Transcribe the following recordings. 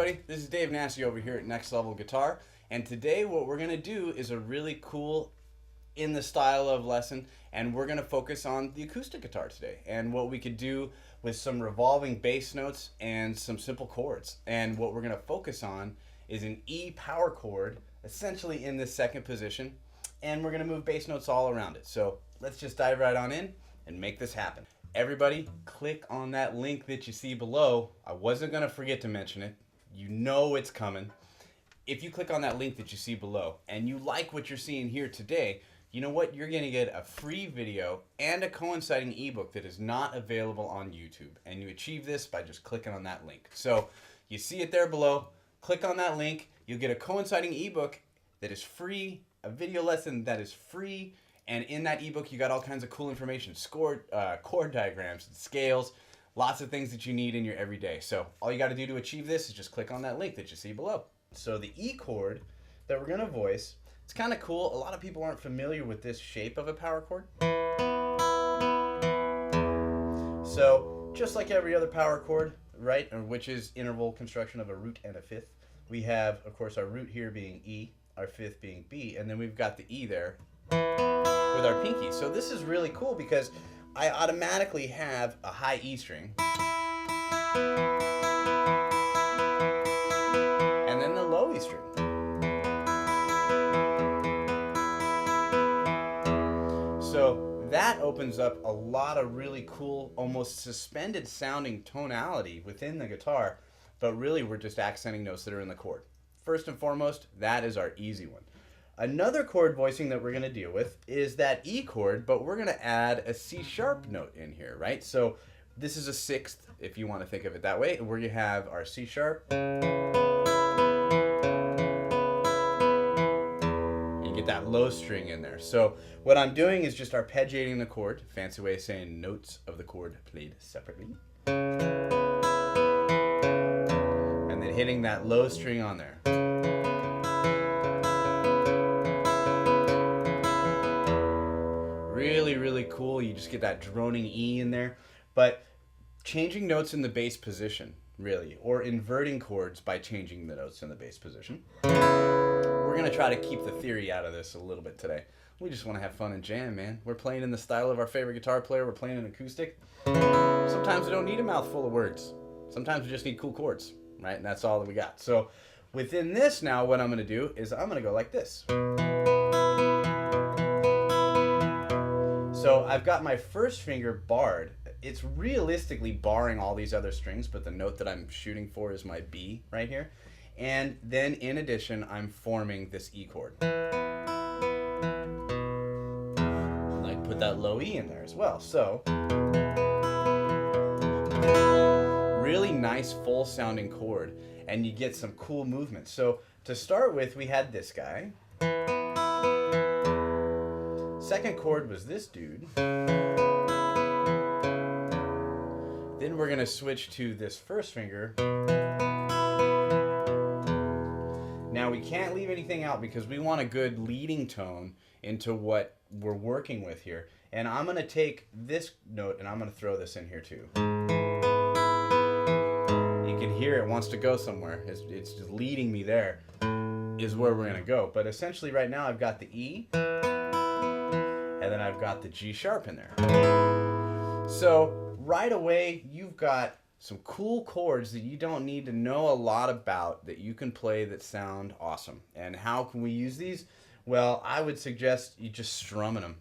everybody, this is Dave Nasty over here at Next Level Guitar, and today what we're going to do is a really cool in the style of lesson, and we're going to focus on the acoustic guitar today and what we could do with some revolving bass notes and some simple chords. And what we're going to focus on is an E power chord, essentially in this second position, and we're going to move bass notes all around it. So let's just dive right on in and make this happen. Everybody, click on that link that you see below. I wasn't going to forget to mention it. You know it's coming. If you click on that link that you see below and you like what you're seeing here today, you know what? You're going to get a free video and a coinciding ebook that is not available on YouTube. And you achieve this by just clicking on that link. So you see it there below. Click on that link. You'll get a coinciding ebook that is free, a video lesson that is free. And in that ebook, you got all kinds of cool information, chord diagrams, scales, lots of things that you need in your everyday. So all you got to do to achieve this is just click on that link that you see below. So the E chord that we're going to voice, it's kind of cool. A lot of people aren't familiar with this shape of a power chord. So just like every other power chord, right, which is interval construction of a root and a fifth, we have, of course, our root here being E, our fifth being B, and then we've got the E there with our pinky. So this is really cool because I automatically have a high E string and then the low E string. So that opens up a lot of really cool, almost suspended sounding tonality within the guitar, but really we're just accenting notes that are in the chord. First and foremost, that is our easy one. Another chord voicing that we're going to deal with is that E chord, but we're going to add a C sharp note in here, right? So this is a sixth, if you want to think of it that way, where you have our C sharp. You get that low string in there. So what I'm doing is just arpeggiating the chord, fancy way of saying notes of the chord played separately. And then hitting that low string on there. Really cool. You just get that droning E in there. But changing notes in the bass position, really, or inverting chords by changing the notes in the bass position. We're going to try to keep the theory out of this a little bit today. We just want to have fun and jam, man. We're playing in the style of our favorite guitar player. We're playing an acoustic. Sometimes we don't need a mouthful of words. Sometimes we just need cool chords, right? And that's all that we got. So within this now, what I'm going to do is I'm going to go like this. So I've got my first finger barred. It's realistically barring all these other strings, but the note that I'm shooting for is my B right here. And then in addition, I'm forming this E chord. And I put that low E in there as well. So really nice full sounding chord, and you get some cool movement. So to start with, we had this guy. Second chord was this dude. Then we're going to switch to this first finger. Now we can't leave anything out because we want a good leading tone into what we're working with here. And I'm going to take this note and I'm going to throw this in here too. You can hear it wants to go somewhere. It's just leading me there is where we're going to go. But essentially right now I've got the E. And then I've got the G sharp in there. So right away, you've got some cool chords that you don't need to know a lot about that you can play that sound awesome. And how can we use these? Well, I would suggest you just strumming them.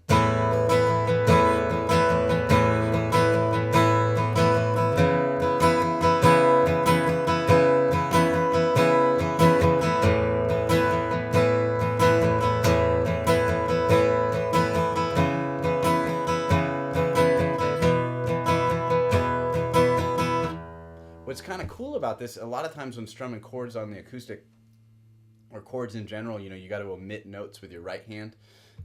What's kind of cool about this, a lot of times when strumming chords on the acoustic, or chords in general, you know, you got to omit notes with your right hand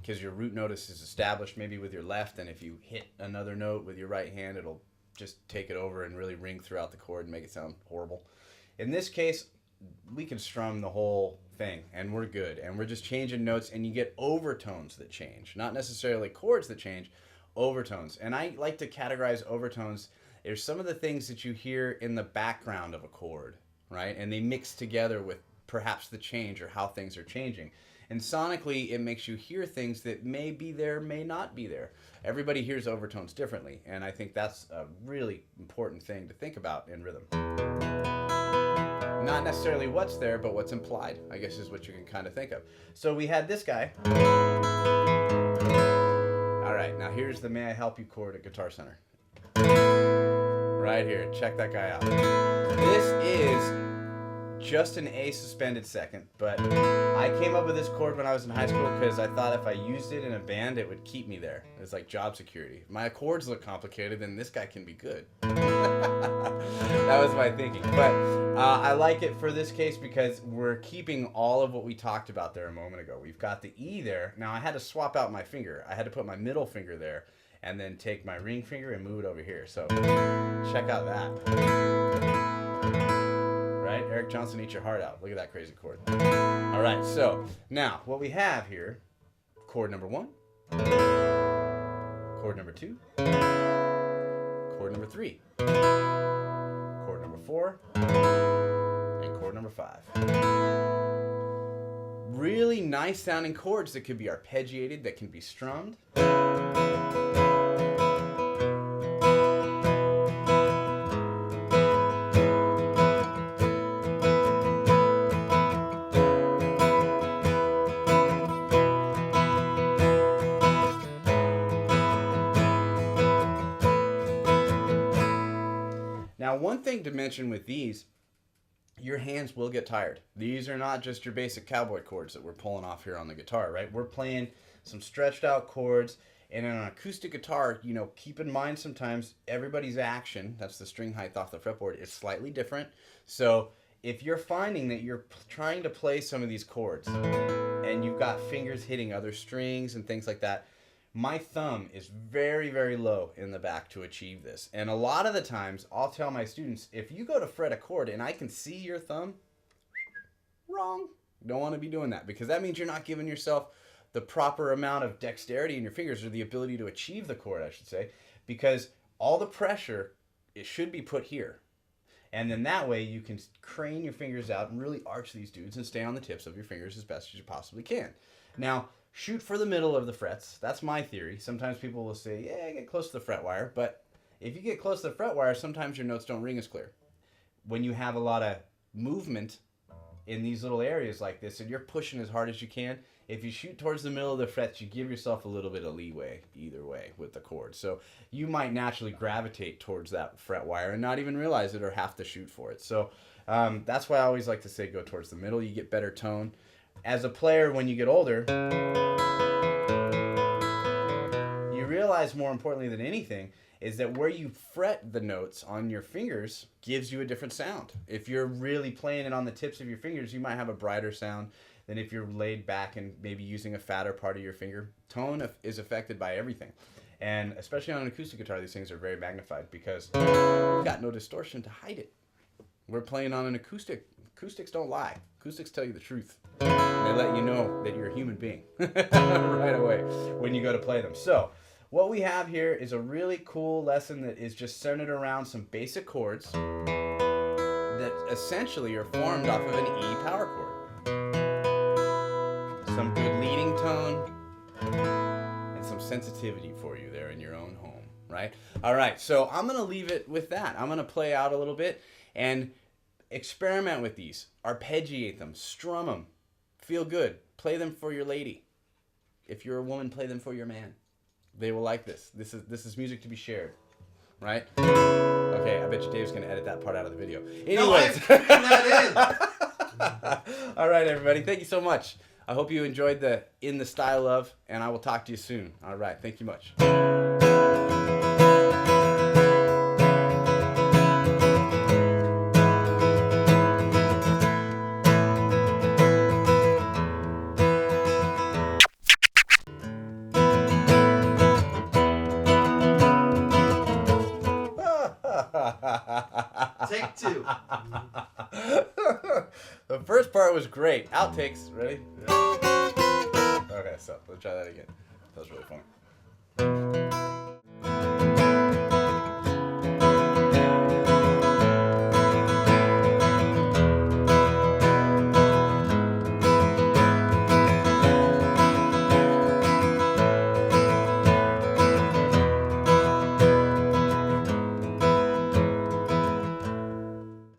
because your root notice is established maybe with your left, and if you hit another note with your right hand, it'll just take it over and really ring throughout the chord and make it sound horrible. In this case, we can strum the whole thing and we're good, and we're just changing notes, and you get overtones that change, not necessarily chords that change, overtones. And I like to categorize overtones. There's some of the things that you hear in the background of a chord, right? And they mix together with perhaps the change or how things are changing. And sonically, it makes you hear things that may be there, may not be there. Everybody hears overtones differently, and I think that's a really important thing to think about in rhythm. Not necessarily what's there, but what's implied, I guess, is what you can kind of think of. So we had this guy. All right, now here's the May I Help You chord at Guitar Center. Right here, check that guy out. This is just an A suspended second, but I came up with this chord when I was in high school because I thought if I used it in a band, it would keep me there. It's like job security. If my chords look complicated, then this guy can be good. That was my thinking. But I like it for this case because we're keeping all of what we talked about there a moment ago. We've got the E there. Now I had to swap out my finger. I had to put my middle finger there and then take my ring finger and move it over here. So check out that. Right? Eric Johnson, eat your heart out. Look at that crazy chord. All right, so now what we have here, chord number 1, chord number 2, chord number 3, chord number 4, and chord number 5. Really nice sounding chords that could be arpeggiated, that can be strummed. Now, one thing to mention with these, your hands will get tired. These are not just your basic cowboy chords that we're pulling off here on the guitar, right? We're playing some stretched out chords, and on an acoustic guitar, you know, keep in mind sometimes everybody's action, that's the string height off the fretboard, is slightly different. So if you're finding that you're trying to play some of these chords and you've got fingers hitting other strings and things like that, my thumb is very, very low in the back to achieve this. And a lot of the times, I'll tell my students, if you go to fret a chord and I can see your thumb, wrong. You don't want to be doing that because that means you're not giving yourself the proper amount of dexterity in your fingers, or the ability to achieve the chord, I should say, because all the pressure, it should be put here. And then that way you can crane your fingers out and really arch these dudes and stay on the tips of your fingers as best as you possibly can. Now, shoot for the middle of the frets. That's my theory. Sometimes people will say, yeah, get close to the fret wire. But if you get close to the fret wire, sometimes your notes don't ring as clear. When you have a lot of movement in these little areas like this and you're pushing as hard as you can, if you shoot towards the middle of the frets, you give yourself a little bit of leeway either way with the chord. So you might naturally gravitate towards that fret wire and not even realize it or have to shoot for it. So that's why I always like to say go towards the middle. You get better tone. As a player, when you get older, you realize more importantly than anything is that where you fret the notes on your fingers gives you a different sound. If you're really playing it on the tips of your fingers, you might have a brighter sound than if you're laid back and maybe using a fatter part of your finger. Tone is affected by everything. And especially on an acoustic guitar, these things are very magnified because you've got no distortion to hide it. We're playing on an acoustic. Acoustics don't lie. Acoustics tell you the truth. They let you know that you're a human being right away when you go to play them. So what we have here is a really cool lesson that is just centered around some basic chords that essentially are formed off of an E power chord. Some good leading tone and some sensitivity for you there in your own home, right? All right, so I'm going to leave it with that. I'm going to play out a little bit and experiment with these. Arpeggiate them, strum them, feel good. Play them for your lady. If you're a woman, play them for your man. They will like this. This is music to be shared, right? Okay, I bet you Dave's going to edit that part out of the video. Anyways. No, that in. All right, everybody. Thank you so much. I hope you enjoyed the In the Style Of, and I will talk to you soon. All right. Thank you much. Take two. The first part was great. Outtakes. Ready? Okay, so let's try that again. That was really fun.